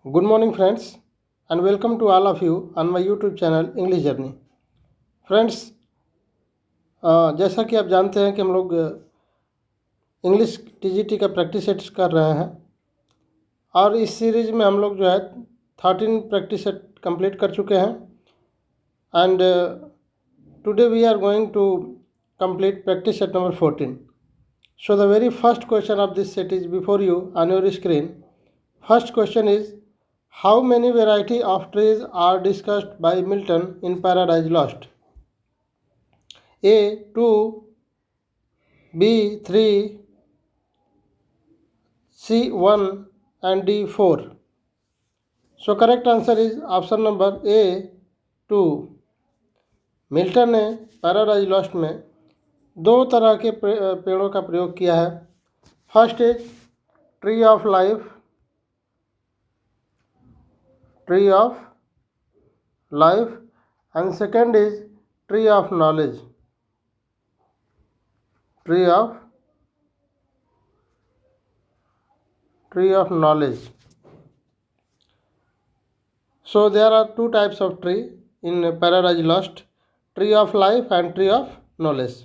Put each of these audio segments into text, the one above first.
Good morning, friends, and welcome to all of you on my YouTube channel English Journey. Friends, जैसा कि आप जानते हैं कि हम लोग इंग्लिश टीजीटी का प्रैक्टिस सेट्स कर रहे हैं और इस सीरीज में हम लोग जो है 13 प्रैक्टिस सेट कंप्लीट कर चुके हैं and today we are going to complete practice set number 14. So the very first question of this set is before you on your screen. First question is, how many variety of trees are discussed by Milton in Paradise Lost? A 2, B 3, C 1 and D 4. So correct answer is option number A 2. Milton ने paradise lost में दो तरह के पेड़ों का प्रयोग किया है. First is tree of life, and second is tree of knowledge. Tree of knowledge. So there are two types of tree in Paradise Lost: tree of life and tree of knowledge.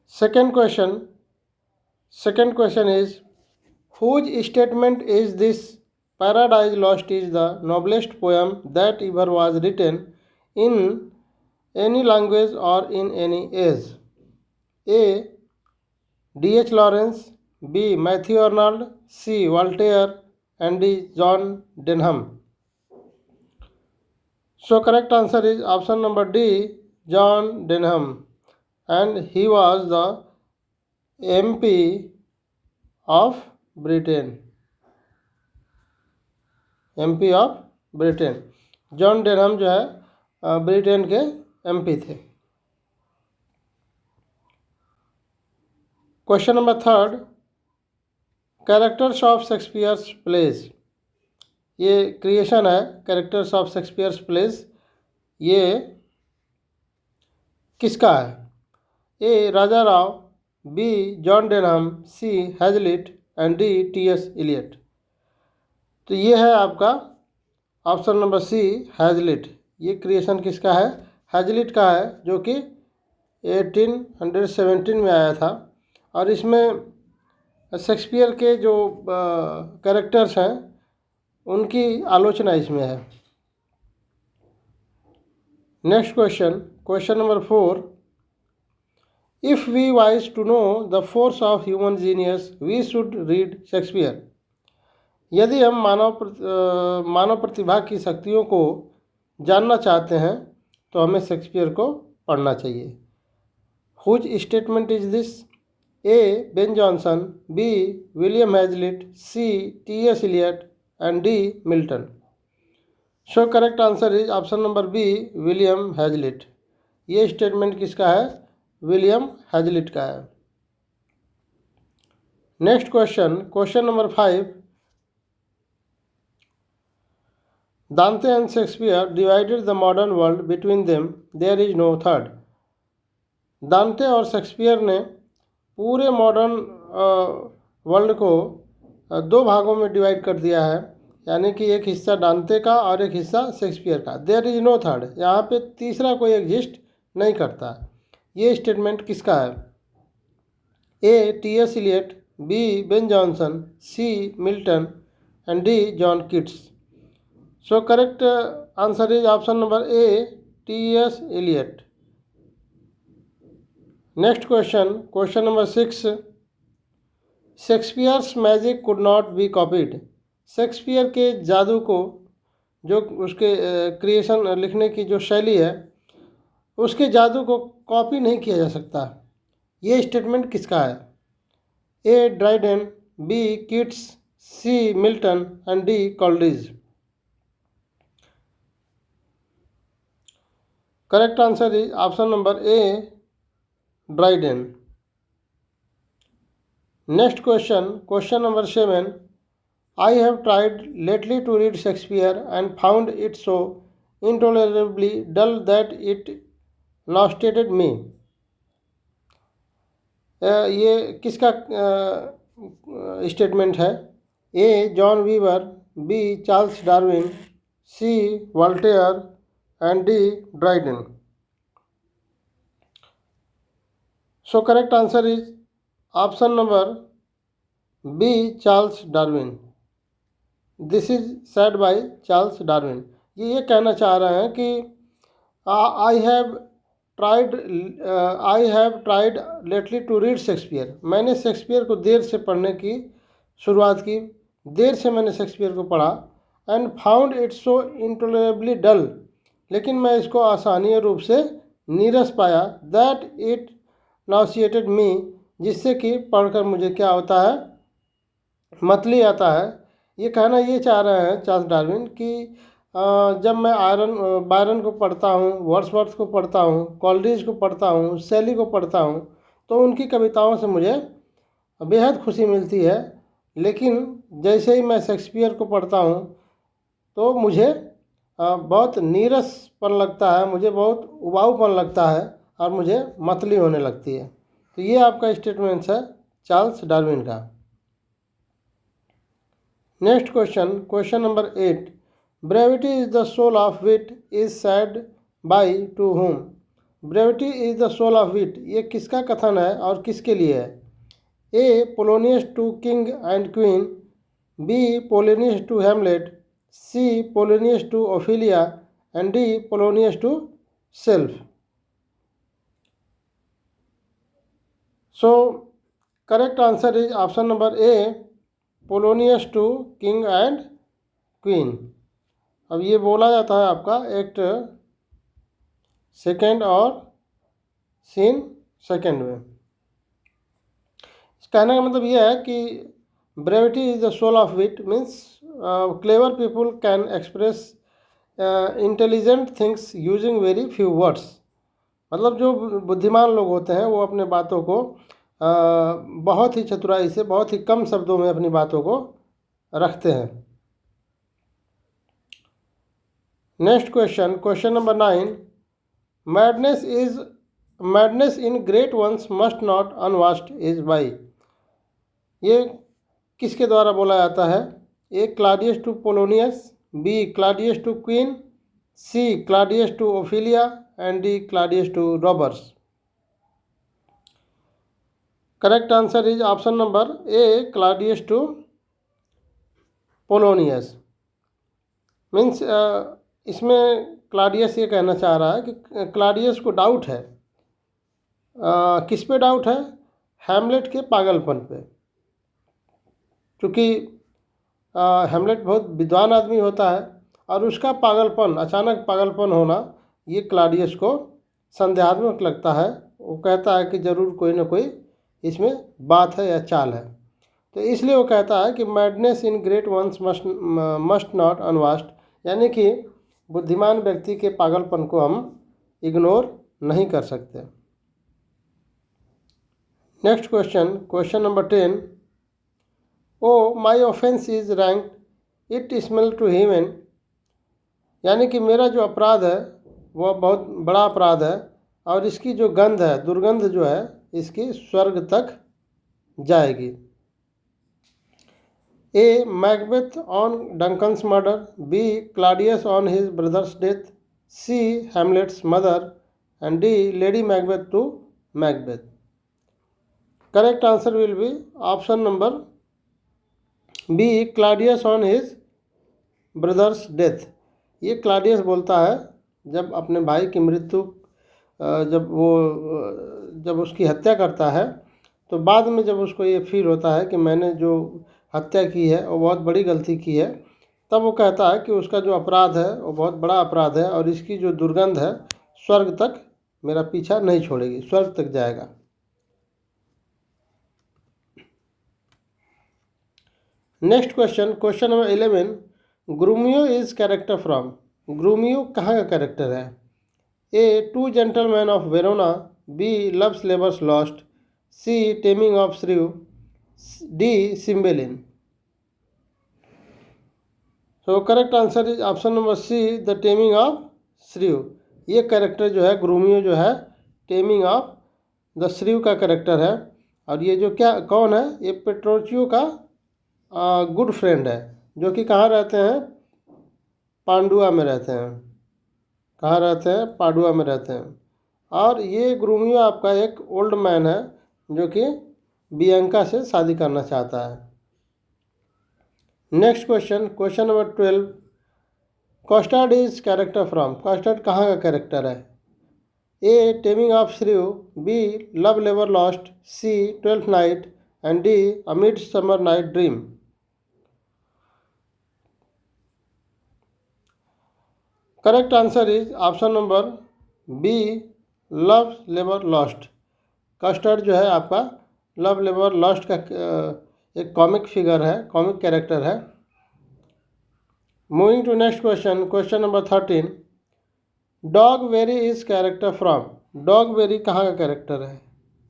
Second question is, whose statement is this? Paradise Lost is the noblest poem that ever was written in any language or in any age. A. D.H. Lawrence, B. Matthew Arnold, C. Voltaire, and D. John Denham. So correct answer is option number D, John Denham, and he was the MP of Britain. MP of Britain. John Denham जो है Britain के MP थे. Question number third, characters of Shakespeare's plays. ये creation है characters of Shakespeare's plays. ये किसका है? A. Raja Rao, B. John Denham, C. Hazlitt and D. T.S. Eliot. तो ये है आपका ऑप्शन नंबर सी, हैजलिट. ये क्रिएशन किसका है? हैजलिट का है, जो कि 1817 में आया था. और इसमें शेक्सपियर के जो कैरेक्टर्स हैं उनकी आलोचना इसमें है. Next question number 4. If we wish to know the force of human genius we should read Shakespeare. यदि हम मानव प्रतिभा की शक्तियों को जानना चाहते हैं तो हमें शेक्सपियर को पढ़ना चाहिए. Whose statement is this? A. Ben Jonson, B. William Hazlitt, C. T.S. Eliot and D. Milton. So correct answer is option number B, William Hazlitt. ये स्टेटमेंट किसका है? विलियम हैजलिट का है. Next question number 5. Dante and Shakespeare divided the modern world between them. There is no third. दांते और Shakespeare ने पूरे modern world को दो भागों में डिवाइड कर दिया है, यानी कि एक हिस्सा दांते का और एक हिस्सा शेक्सपियर का. There is no third. यहाँ पे तीसरा कोई एग्जिस्ट नहीं करता. ये स्टेटमेंट किसका है? A. T.S. Eliot, B. Ben Jonson, C. Milton and D. John Keats. So correct answer is option number A, T.S. Eliot. Next question number 6. Shakespeare's magic could not be copied. Shakespeare के जादू को, जो उसके creation लिखने की जो शैली है, उसके जादू को कॉपी नहीं किया जा सकता. ये स्टेटमेंट किसका है? A. Dryden, B. Keats, C. Milton and D. Coleridge. Correct answer is option number A, Dryden. Next question number 7. I have tried lately to read Shakespeare and found it so intolerably dull that it nauseated me. ये किसका statement है? A. John Weaver, B Charles Darwin, C Voltaire and D Dryden. So correct answer is option number B, Charles Darwin. This is said by Charles Darwin. ये कहना चाह रहे हैं कि I have tried lately to read Shakespeare. मैंने Shakespeare को देर से पढ़ने की शुरुआत की, देर से मैंने शेक्सपियर को पढ़ा। एंड फाउंड इट सो इंटॉलरेबली डल, लेकिन मैं इसको असहनीय रूप से नीरस पाया। दैट इट नाउसिएटेड मी, जिससे कि पढ़कर मुझे क्या होता है, मतली आता है। ये कहना ये चाह रहे हैं चार्ल्स डार्विन कि जब मैं बायरन को पढ़ता हूँ, वर्ड्सवर्थ को पढ़ता हूँ, कॉलरिज को पढ़ता हूँ, शैली को पढ़ता हूँ, तो उनकी कविताओं से मुझे बेहद खुशी मिलती है। लेकिन जैसे ही मैं शेक्सपियर को पढ़ता हूँ तो मुझे बहुत नीरसपन लगता है, मुझे बहुत उबाऊपन लगता है और मुझे मतली होने लगती है। तो ये आपका स्टेटमेंट है चार्ल्स डार्विन का। Next question, question number 8। Brevity is the soul of wit is said by to whom? Brevity is the soul of wit, ये किसका कथन है और किसके लिए है? A Polonius to king and queen, B Polonius to Hamlet, C Polonius to Ophelia and D Polonius to self. So correct answer is option number A, Polonius to king and queen. अब ये बोला जाता है आपका act second और scene second में। कहने का मतलब ये है कि brevity is the soul of wit, means clever people can express intelligent things using very few words. मतलब जो बुद्धिमान लोग होते हैं वो अपने बातों को बहुत ही चतुराई से, बहुत ही कम शब्दों में अपनी बातों को रखते हैं। Next question, question number 9। Madness in great ones must not unwatched is by, ये किसके द्वारा बोला जाता है? A Claudius to Polonius, B Claudius to queen, C Claudius to Ophelia and D Claudius to robbers. Correct answer is option number A, Claudius to Polonius. Means इसमें Claudius ये कहना चाह रहा है कि क्लाडियस को डाउट है। किस पे डाउट है? हैमलेट के पागलपन पे। क्योंकि हैमलेट बहुत विद्वान आदमी होता है और उसका पागलपन, अचानक पागलपन होना, ये क्लाडियस को संदेहात्मक लगता है। वो कहता है कि ज़रूर कोई ना कोई इसमें बात है या चाल है। तो इसलिए वो कहता है कि madness in great ones must not unwatched, यानी कि बुद्धिमान व्यक्ति के पागलपन को हम इग्नोर नहीं कर सकते। Next question, question number 10। O my offence is rank it smell to heaven, यानी कि मेरा जो अपराध है वह बहुत बड़ा अपराध है और इसकी जो गंध है, दुर्गंध जो है, इसकी स्वर्ग तक जाएगी। A Macbeth on Duncan's murder, B Claudius on his brother's death, C Hamlet's mother and D Lady Macbeth to Macbeth. Correct answer will be option number B, Claudius on his brother's death. ये Claudius बोलता है जब अपने भाई की मृत्यु, जब उसकी हत्या करता है, तो बाद में जब उसको ये फील होता है कि मैंने जो हत्या की है वो बहुत बड़ी गलती की है, तब वो कहता है कि उसका जो अपराध है वो बहुत बड़ा अपराध है और इसकी जो दुर्गंध है स्वर्ग तक मेरा पीछा नहीं छोड़ेगी, स्वर्ग तक जाएगा। Next question, question number 11। Grumio is character from, Grumio कहाँ का कैरेक्टर है? A two gentleman of Verona, B love's labour's lost, C taming of shrew, D Cymbeline. So correct answer is option number C, the taming of shrew. ये character जो है ग्रूमियो जो है taming of the श्रीव का character है। और ये जो कौन है? ये पेट्रोचियो का गुड फ्रेंड है। जो कि कहाँ रहते हैं? पांडुआ में रहते हैं। कहाँ रहते हैं? पांडुआ में रहते हैं। और ये ग्रोमियो आपका एक ओल्ड मैन है जो कि बियंका से शादी करना चाहता है। Next question, question number 12, Costard is character from. Costard कहाँ का कैरेक्टर है? A taming of shrew, B love लेवर lost, C 12th night and D a mid summer night dream. Correct answer is option number B love लेवर lost. Custard जो है आपका love लेवर lost का एक कॉमिक फिगर है, कॉमिक कैरेक्टर है। Moving to next question, question number 13, Dogberry is character from. Dogberry कहाँ का कैरेक्टर है?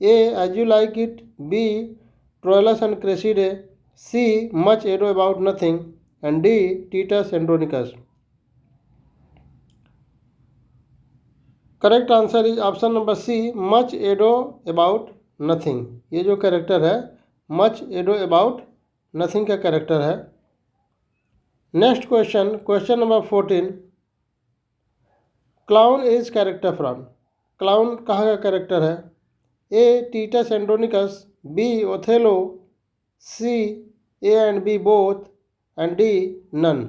A as you like it, B Troilus and Cressida, C much ado about nothing and D Titus Andronicus. Correct answer is option number C much ado about nothing. ये जो character है much ado about nothing का character है। Next question, question number 14, clown is character from. Clown कहाँ का character है? A Titus Andronicus, B Othello, C A and B both and D none.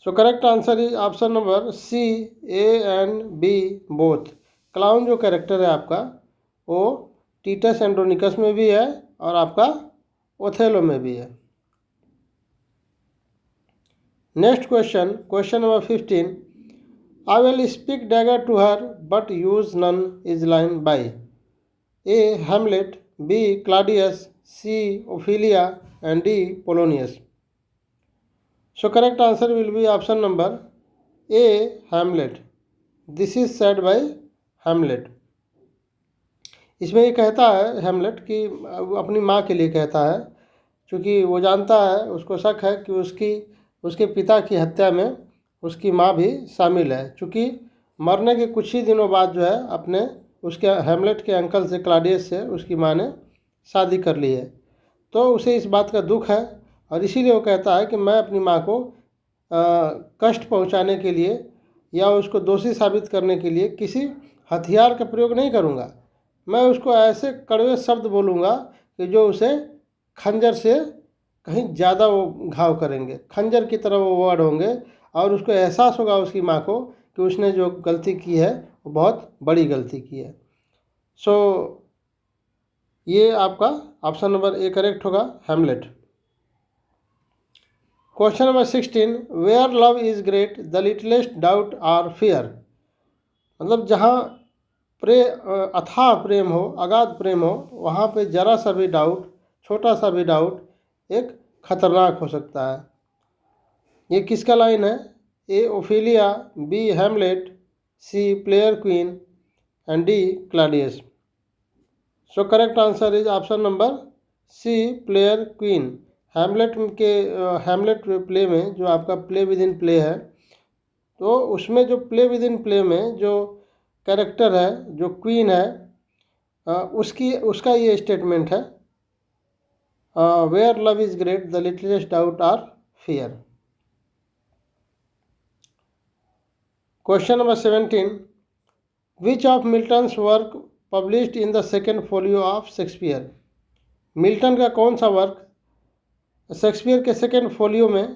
So correct answer is option number C A and B both. Clown जो character है आपका वो Titus Andronicus में भी है और आपका ओथेलो में भी है। Next question, question number 15, I will speak dagger to her but use none is line by. A Hamlet, B Claudius, C Ophelia and D Polonius. So correct answer will be option number A Hamlet. This is said by Hamlet. इसमें ये कहता है Hamlet कि अपनी माँ के लिए कहता है, क्योंकि वो जानता है, उसको शक है कि उसके पिता की हत्या में उसकी माँ भी शामिल है, क्योंकि मरने के कुछ ही दिनों बाद जो है उसके हैमलेट के अंकल से, क्लाडियस से, उसकी माँ ने शादी कर ली है। तो उसे इस बात का दुख है और इसीलिए वो कहता है कि मैं अपनी माँ को कष्ट पहुँचाने के लिए या उसको दोषी साबित करने के लिए किसी हथियार का प्रयोग नहीं करूँगा। मैं उसको ऐसे कड़वे शब्द बोलूँगा कि जो उसे खंजर से कहीं ज़्यादा वो घाव करेंगे, खंजर की तरह वो वर्ड होंगे और उसको एहसास होगा उसकी माँ को कि उसने जो गलती की है वो बहुत बड़ी गलती की है। सो ये आपका ऑप्शन नंबर ए करेक्ट होगा, Hamlet. Question number 16, where love is great the littlest doubt are fear. मतलब जहाँ अथाह प्रेम हो, अगाध प्रेम हो, वहाँ पे जरा सा भी डाउट, छोटा सा भी डाउट एक खतरनाक हो सकता है। ये किसका लाइन है? A Ophelia, B Hamlet, C player queen and D Claudius. So correct answer is option number C player queen. Hamlet play में जो आपका प्ले विद इन प्ले है, तो उसमें जो प्ले विद इन प्ले में जो कैरेक्टर है, जो क्वीन है, उसका ये स्टेटमेंट है, where love is great the littlest doubt are fear. Question number 17, which of Milton's work published in the second folio of Shakespeare. Milton का कौन सा वर्क शेक्सपियर के सेकेंड फोलियो में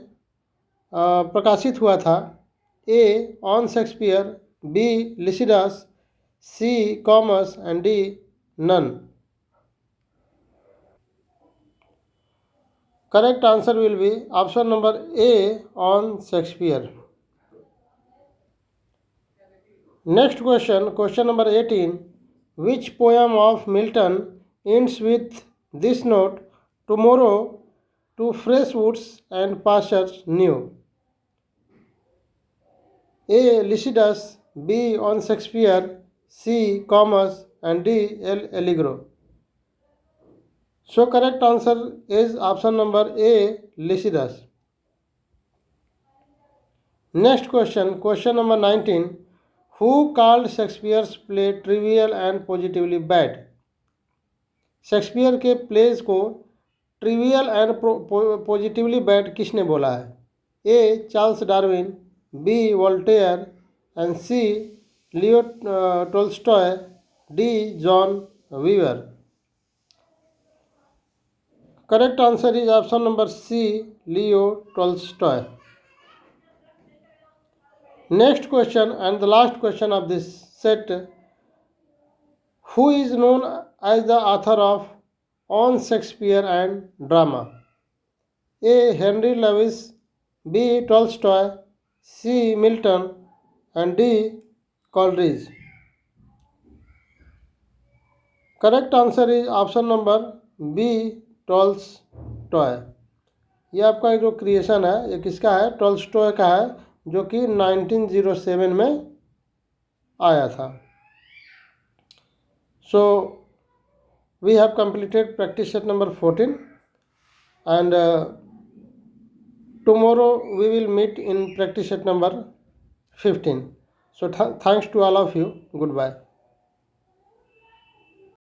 प्रकाशित हुआ था? A on Shakespeare, B Lycidas, C Comus and D none. Correct answer will be option number A on Shakespeare. Next question, question number 18, which poem of Milton ends with this note, tomorrow to fresh woods and pastures new। A Lycidas, B on Shakespeare, C Comus and D Allegro। So correct answer is option number A Lycidas। Next question, question number 19, who called Shakespeare's play trivial and positively bad। Shakespeare के plays को trivial and positively bad किसने बोला है? A Charles Darwin, B Voltaire and C Leo Tolstoy, D John Weaver. Correct answer is option number C, Leo Tolstoy. Next question and the last question of this set. Who is known as the author of On Shakespeare and Drama? A. Henry Lewis, B. Tolstoy, C. Milton and D. Coleridge. Correct answer is option number B. Tolstoy. ये आपका जो creation है ये किसका है? Tolstoy का है, जो कि 1907 में आया था। So we have completed practice set number 14 and tomorrow we will meet in practice set number 15. So thanks to all of you. Goodbye.